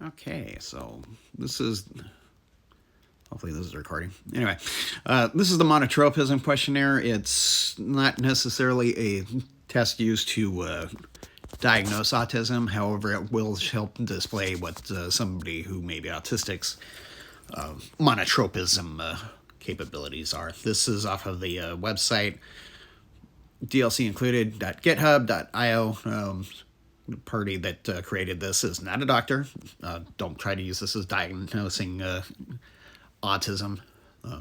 Okay, so this is, hopefully this is recording. Anyway, this is the Monotropism Questionnaire. It's not necessarily a test used to diagnose autism. However, it will help display what somebody who may be autistic's monotropism capabilities are. This is off of the website dlcincluded.github.io. The party that created this is not a doctor. Don't try to use this as diagnosing autism.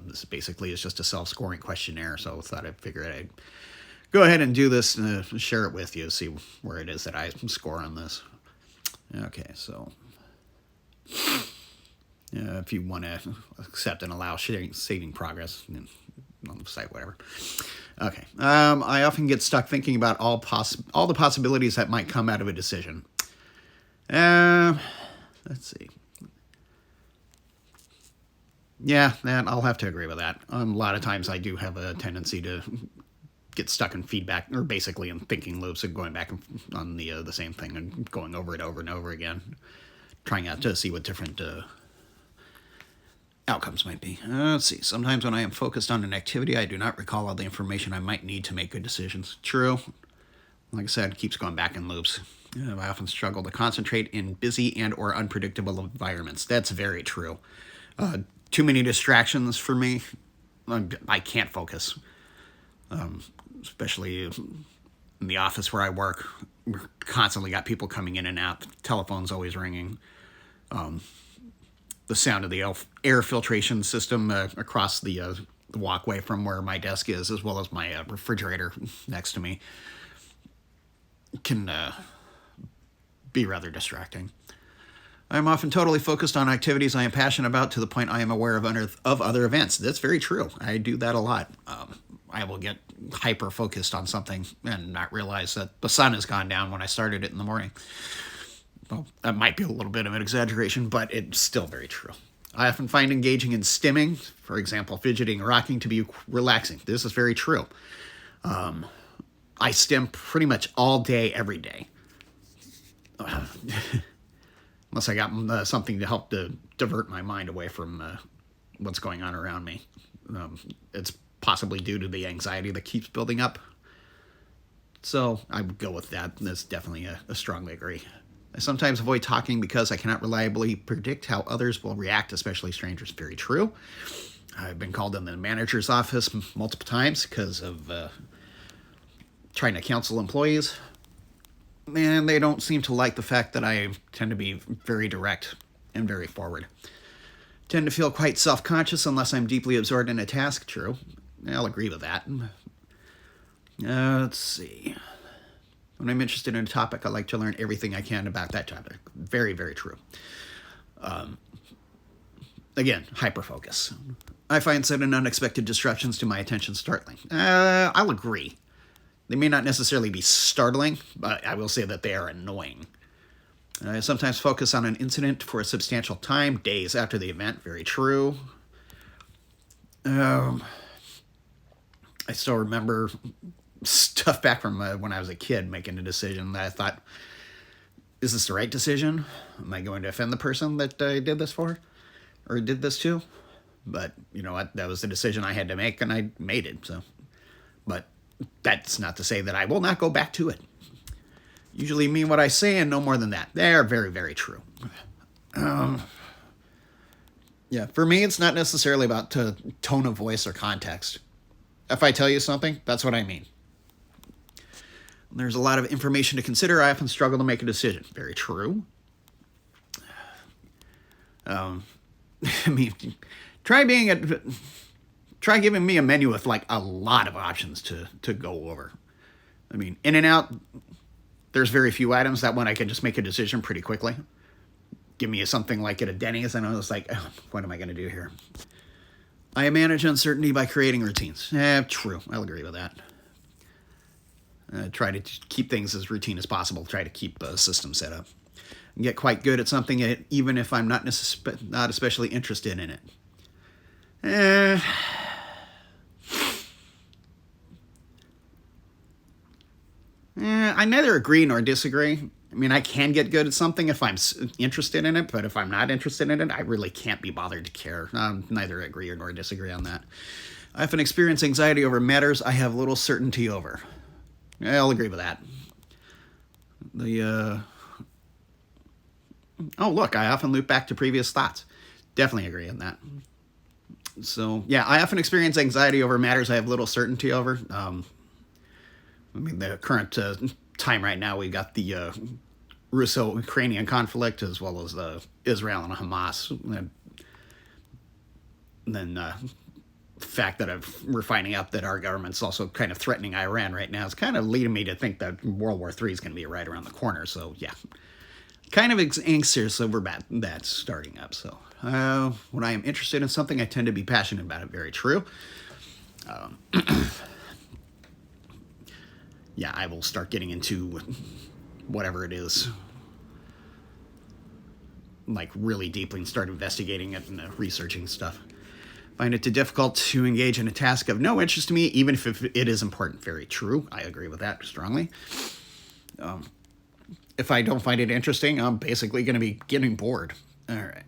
This basically is just a self-scoring questionnaire, so I thought I'd go ahead and do this and share it with you, see where it is that I score on this. Okay, so if you want to accept and allow saving progress on the site, whatever. Okay. I often get stuck thinking about all the possibilities that might come out of a decision. Let's see. Yeah, I'll have to agree with that. A lot of times I do have a tendency to get stuck in feedback, or basically in thinking loops and going back on the same thing and going over it over and over again, trying out to see what different outcomes might be. Let's see. Sometimes when I am focused on an activity, I do not recall all the information I might need to make good decisions. True. Like I said, it keeps going back in loops. I often struggle to concentrate in busy and or unpredictable environments. That's very true. Too many distractions for me. I can't focus. Especially in the office where I work. We're constantly got people coming in and out. The telephone's always ringing. The sound of the air filtration system across the walkway from where my desk is, as well as my refrigerator next to me, can be rather distracting. I'm often totally focused on activities I am passionate about to the point I am aware of other events. That's very true. I do that a lot. I will get hyper-focused on something and not realize that the sun has gone down when I started it in the morning. Well, that might be a little bit of an exaggeration, but it's still very true. I often find engaging in stimming, for example, fidgeting or rocking, to be relaxing. This is very true. I stim pretty much all day, every day. Unless I got something to help to divert my mind away from what's going on around me. It's possibly due to the anxiety that keeps building up. So I would go with that. That's definitely a strongly agree. I sometimes avoid talking because I cannot reliably predict how others will react, especially strangers. Very true. I've been called in the manager's office multiple times because of trying to counsel employees. And they don't seem to like the fact that I tend to be very direct and very forward. Tend to feel quite self-conscious unless I'm deeply absorbed in a task. True. I'll agree with that. Let's see. When I'm interested in a topic, I like to learn everything I can about that topic. Very, very true. Again, hyper-focus. I find sudden unexpected disruptions to my attention startling. I'll agree. They may not necessarily be startling, but I will say that they are annoying. I sometimes focus on an incident for a substantial time, days after the event. Very true. I still remember stuff back from when I was a kid, making a decision that I thought, is this the right decision? Am I going to offend the person that I did this for? Or did this to? But, you know what? That was the decision I had to make, and I made it. So, but that's not to say that I will not go back to it. Usually mean what I say and no more than that. They are very, very true. Yeah, for me, it's not necessarily about tone of voice or context. If I tell you something, that's what I mean. There's a lot of information to consider. I often struggle to make a decision. Very true. I mean, try giving me a menu with like a lot of options to go over. I mean, in and out, there's very few items. That one I can just make a decision pretty quickly. Give me something like at a Denny's, and I was like, oh, what am I going to do here? I manage uncertainty by creating routines. True. I'll agree with that. Try to keep things as routine as possible. Try to keep a system set up. And get quite good at something, even if I'm not especially interested in it. I neither agree nor disagree. I mean, I can get good at something if I'm interested in it, but if I'm not interested in it, I really can't be bothered to care. Neither agree nor disagree on that. I often experience anxiety over matters I have little certainty over. I'll agree with that. Oh, look, I often loop back to previous thoughts. Definitely agree on that. So, yeah, I often experience anxiety over matters I have little certainty over. I mean, the current time right now, we've got the Russo-Ukrainian conflict as well as Israel and Hamas. And then the fact that we're finding out that our government's also kind of threatening Iran right now is kind of leading me to think that World War III is going to be right around the corner. So, yeah, kind of anxious over that starting up. So, when I am interested in something, I tend to be passionate about it. Very true. Yeah, I will start getting into whatever it is, like really deeply, and start investigating it and researching stuff. Find it too difficult to engage in a task of no interest to me, even if it is important. Very true. I agree with that strongly. If I don't find it interesting, I'm basically going to be getting bored. All right.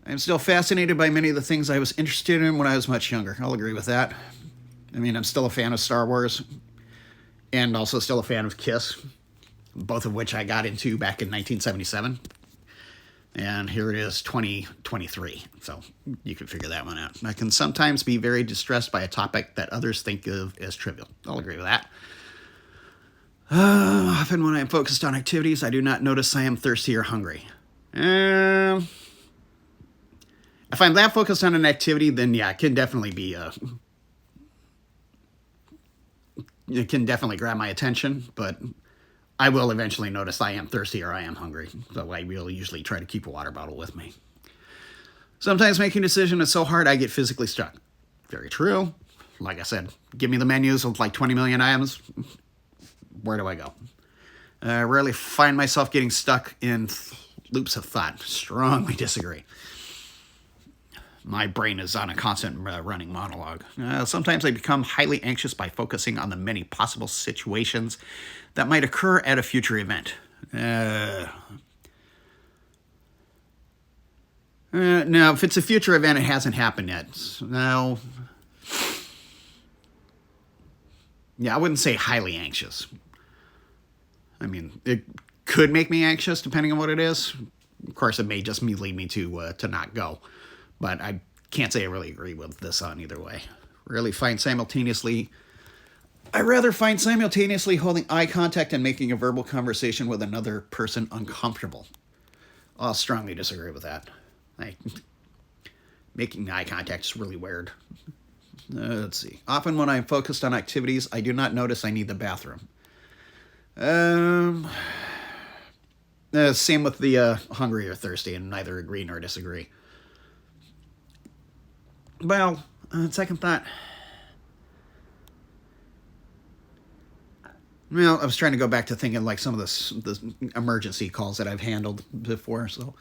I'm still fascinated by many of the things I was interested in when I was much younger. I'll agree with that. I mean, I'm still a fan of Star Wars and also still a fan of Kiss, both of which I got into back in 1977. And here it is, 2023. So you can figure that one out. I can sometimes be very distressed by a topic that others think of as trivial. I'll agree with that. Often when I am focused on activities, I do not notice I am thirsty or hungry. If I'm that focused on an activity, then yeah, it can definitely be it can definitely grab my attention, but I will eventually notice I am thirsty or I am hungry, so I will usually try to keep a water bottle with me. Sometimes making a decision is so hard I get physically stuck. Very true. Like I said, give me the menus with like 20 million items. Where do I go? I rarely find myself getting stuck in loops of thought. Strongly disagree. My brain is on a constant running monologue. Sometimes I become highly anxious by focusing on the many possible situations that might occur at a future event. No, if it's a future event, it hasn't happened yet. No. Yeah, I wouldn't say highly anxious. I mean, it could make me anxious depending on what it is. Of course, it may just lead me to not go. But I can't say I really agree with this on either way. I rather find simultaneously holding eye contact and making a verbal conversation with another person uncomfortable. I'll strongly disagree with that. Making eye contact is really weird. Let's see. Often when I'm focused on activities, I do not notice I need the bathroom. Same with the hungry or thirsty, and neither agree nor disagree. Well, on second thought, well, I was trying to go back to thinking like some of the emergency calls that I've handled before, so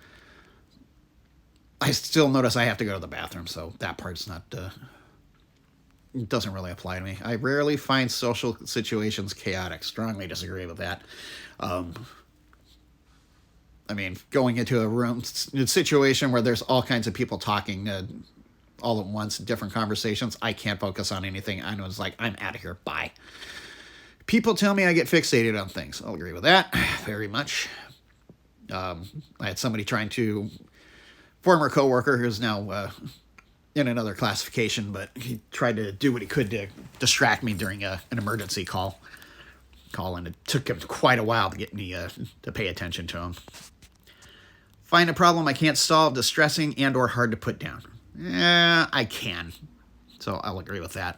I still notice I have to go to the bathroom, so that part's not, it doesn't really apply to me. I rarely find social situations chaotic. Strongly disagree with that. I mean, going into a situation where there's all kinds of people talking all at once, different conversations, I can't focus on anything. I know it's like, I'm out of here. Bye. People tell me I get fixated on things. I'll agree with that very much. I had somebody former coworker who's now in another classification, but he tried to do what he could to distract me during an emergency call, and it took him quite a while to get me to pay attention to him. Find a problem I can't solve distressing and or hard to put down. I can. So I'll agree with that.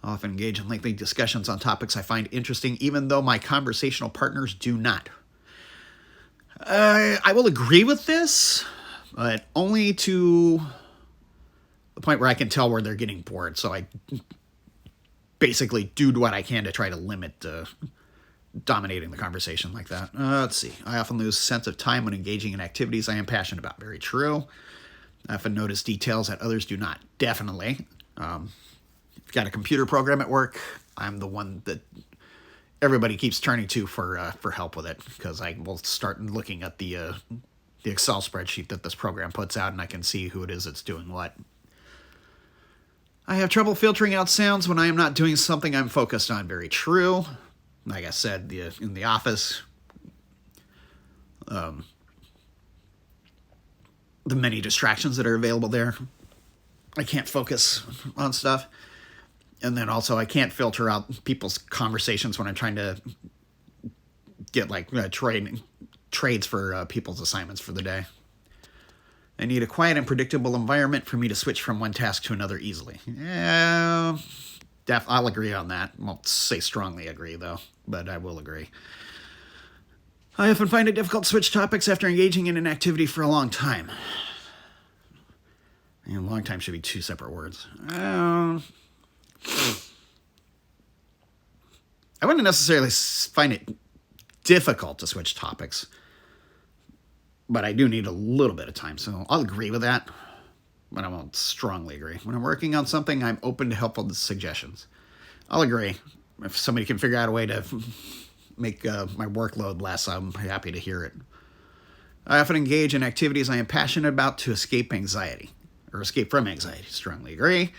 I often engage in lengthy discussions on topics I find interesting, even though my conversational partners do not. I will agree with this, but only to the point where I can tell where they're getting bored. So I basically do what I can to try to limit dominating the conversation like that. Let's see. I often lose sense of time when engaging in activities I am passionate about. Very true. I often notice details that others do not. Definitely. If you've got a computer program at work, I'm the one that everybody keeps turning to for help with it, because I will start looking at the Excel spreadsheet that this program puts out, and I can see who it is that's doing what. I have trouble filtering out sounds when I am not doing something I'm focused on. Very true. Like I said, in the office, the many distractions that are available there, I can't focus on stuff. And then also I can't filter out people's conversations when I'm trying to get like trades for people's assignments for the day. I need a quiet and predictable environment for me to switch from one task to another easily. Yeah, I'll agree on that. I won't say strongly agree, though, but I will agree. I often find it difficult to switch topics after engaging in an activity for a long time. And long time should be two separate words. I wouldn't necessarily find it difficult to switch topics, but I do need a little bit of time, so I'll agree with that, but I won't strongly agree. When I'm working on something, I'm open to helpful suggestions. I'll agree. If somebody can figure out a way to make my workload less, I'm happy to hear it. I often engage in activities I am passionate about to escape anxiety, or escape from anxiety. Strongly agree.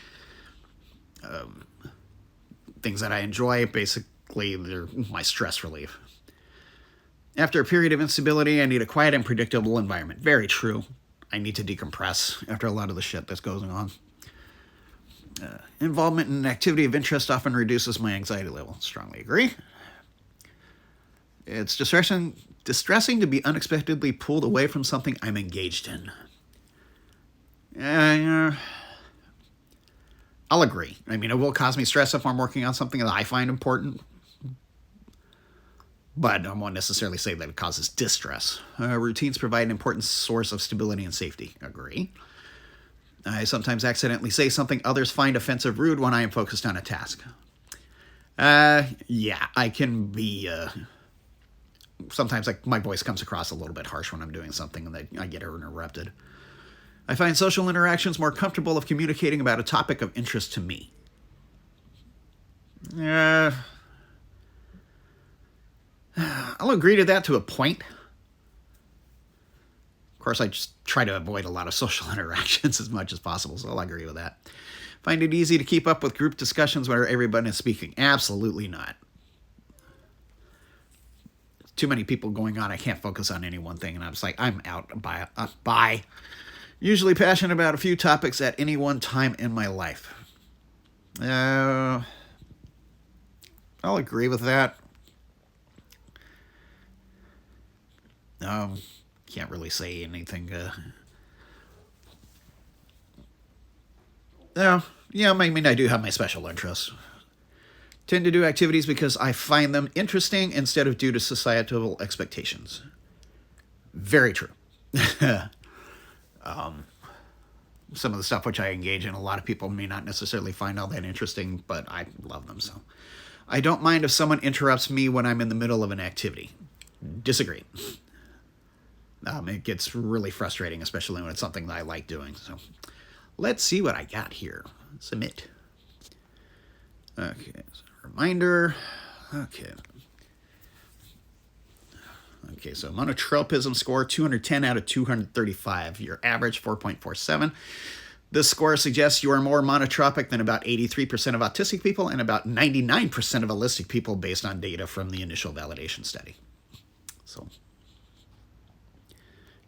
Things that I enjoy, basically, they're my stress relief. After a period of instability, I need a quiet and predictable environment. Very true. I need to decompress after a lot of the shit that's going on. Involvement in an activity of interest often reduces my anxiety level. Strongly agree. It's distressing to be unexpectedly pulled away from something I'm engaged in. I'll agree. I mean, it will cause me stress if I'm working on something that I find important, but I won't necessarily say that it causes distress. Routines provide an important source of stability and safety. Agree. I sometimes accidentally say something others find offensive, rude when I am focused on a task. Yeah, I can be... sometimes my voice comes across a little bit harsh when I'm doing something and I get interrupted. I find social interactions more comfortable if communicating about a topic of interest to me. I'll agree to that to a point. Of course, I just try to avoid a lot of social interactions as much as possible, so I'll agree with that. Find it easy to keep up with group discussions where everyone is speaking? Absolutely not. Too many people going on, I can't focus on any one thing, and I'm just like, I'm out. Bye. Usually passionate about a few topics at any one time in my life. I'll agree with that. Can't really say anything. I mean, I do have my special interests. Tend to do activities because I find them interesting instead of due to societal expectations. Very true. Some of the stuff which I engage in, a lot of people may not necessarily find all that interesting, but I love them. So I don't mind if someone interrupts me when I'm in the middle of an activity. Disagree. It gets really frustrating, especially when it's something that I like doing. So let's see what I got here. Submit. Okay, so reminder. Okay, so monotropism score, 210 out of 235. Your average, 4.47. This score suggests you are more monotropic than about 83% of autistic people and about 99% of holistic people based on data from the initial validation study. So,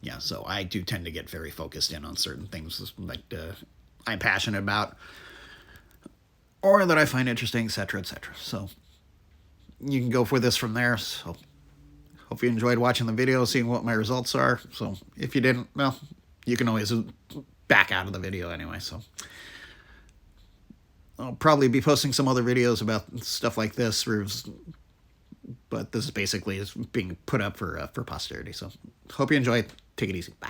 yeah, so I do tend to get very focused in on certain things that I'm passionate about or that I find interesting, etc., etc. So you can go for this from there. So hope you enjoyed watching the video, seeing what my results are. So if you didn't, well, you can always back out of the video anyway. So I'll probably be posting some other videos about stuff like this, but this is basically being put up for posterity. So hope you enjoy it. Take it easy. Bye.